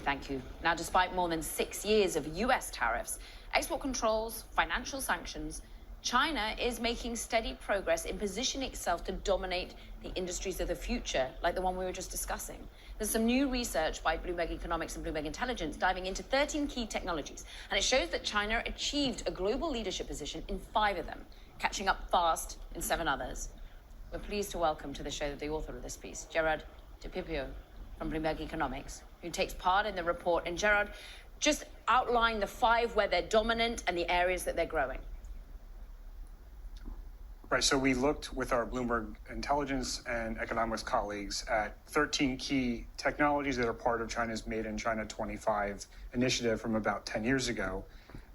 thank you. Now, despite more than 6 years of US tariffs, export controls, financial sanctions, China is making steady progress in positioning itself to dominate the industries of the future, like the one we were just discussing. There's some new research by Bloomberg Economics and Bloomberg Intelligence diving into 13 key technologies, and it shows that China achieved a global leadership position in 5 of them, catching up fast in 7 others. We're pleased to welcome to the show the author of this piece, Gerard DePipio from Bloomberg Economics, who takes part in the report. And Gerard, just outline the 5 where they're dominant and the areas that they're growing. Right, so we looked with our Bloomberg Intelligence and Economics colleagues at 13 key technologies that are part of China's Made in China 25 initiative from about 10 years ago.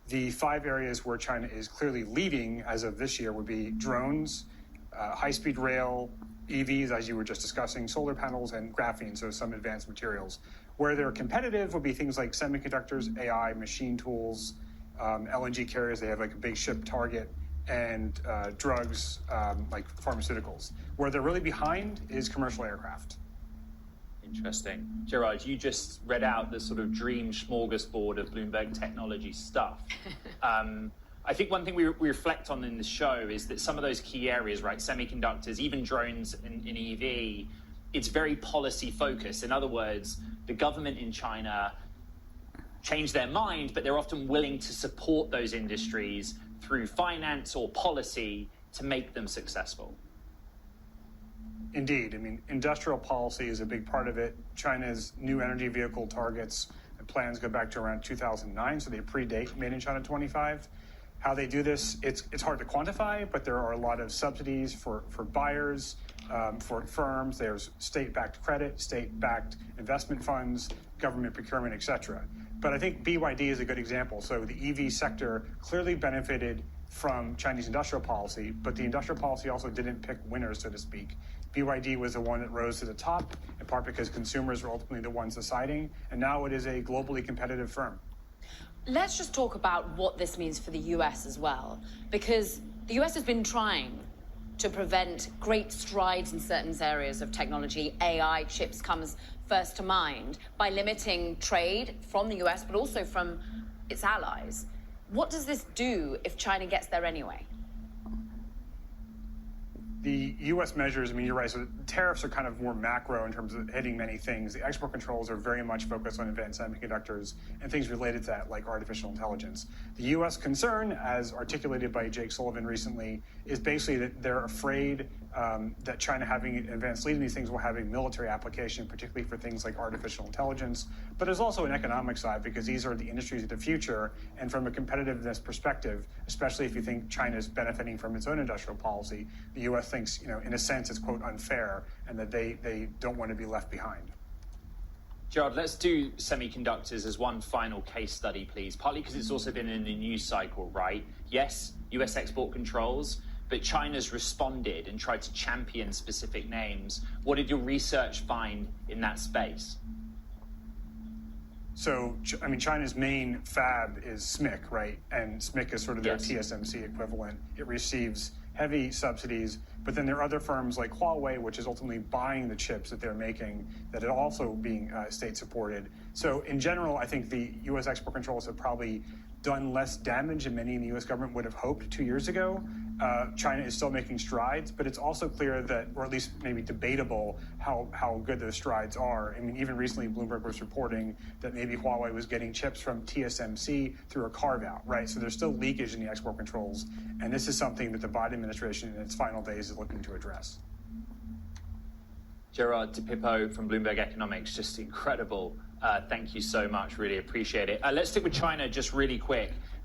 The 5 areas where China is clearly leading as of this year would be drones, high-speed rail, EVs, as you were just discussing, solar panels, and graphene, so some advanced materials. Where they're competitive would be things like semiconductors, AI, machine tools, LNG carriers. They have like a big ship target, and drugs like pharmaceuticals. Where they're really behind is commercial aircraft. Interesting. Gerard, you just read out the sort of dream smorgasbord of Bloomberg technology stuff. I think one thing we reflect on in the show is that some of those key areas, right, semiconductors, even drones in EV, it's very policy focused. In other words, the government in China changed their mind, but they're often willing to support those industries through finance or policy to make them successful. Indeed. I mean, industrial policy is a big part of it. China's new energy vehicle targets and plans go back to around 2009, so they predate Made in China 25. How they do this, it's hard to quantify, but there are a lot of subsidies for buyers, for firms. There's state-backed credit, state-backed investment funds, government procurement, et cetera. But I think BYD is a good example. So the EV sector clearly benefited from Chinese industrial policy, but the industrial policy also didn't pick winners, so to speak. BYD was the one that rose to the top, in part because consumers were ultimately the ones deciding, and now it is a globally competitive firm. Let's just talk about what this means for the US as well, because the US has been trying to prevent great strides in certain areas of technology. AI chips comes first to mind, by limiting trade from the US, but also from its allies. What does this do if China gets there anyway? The U.S. measures, I mean, you're right, so tariffs are kind of more macro in terms of hitting many things. The export controls are very much focused on advanced semiconductors and things related to that, like artificial intelligence. The U.S. concern, as articulated by Jake Sullivan recently, is basically that they're afraid that China having an advanced lead in these things will have a military application, particularly for things like artificial intelligence. But there's also an economic side, because these are the industries of the future. And from a competitiveness perspective, especially if you think China's benefiting from its own industrial policy, the U.S. thinks, in a sense, it's, quote, unfair, and that they don't want to be left behind. Gerard, let's do semiconductors as one final case study, please, partly because it's also been in the news cycle, right? Yes, US export controls, but China's responded and tried to champion specific names. What did your research find in that space? So, I mean, China's main fab is SMIC, right? And SMIC is sort of their TSMC equivalent. It receives heavy subsidies, but then there are other firms like Huawei, which is ultimately buying the chips that they're making, that are also being state supported. So in general, I think the U.S. export controls have probably done less damage than many in the U.S. government would have hoped 2 years ago. China is still making strides, but it's also clear that, or at least maybe debatable, how good those strides are. I mean, even recently, Bloomberg was reporting that maybe Huawei was getting chips from TSMC through a carve-out, right? So there's still leakage in the export controls, and this is something that the Biden administration in its final days is looking to address. Gerard DePipio from Bloomberg Economics, just incredible. Thank you so much, really appreciate it. Let's stick with China just really quick.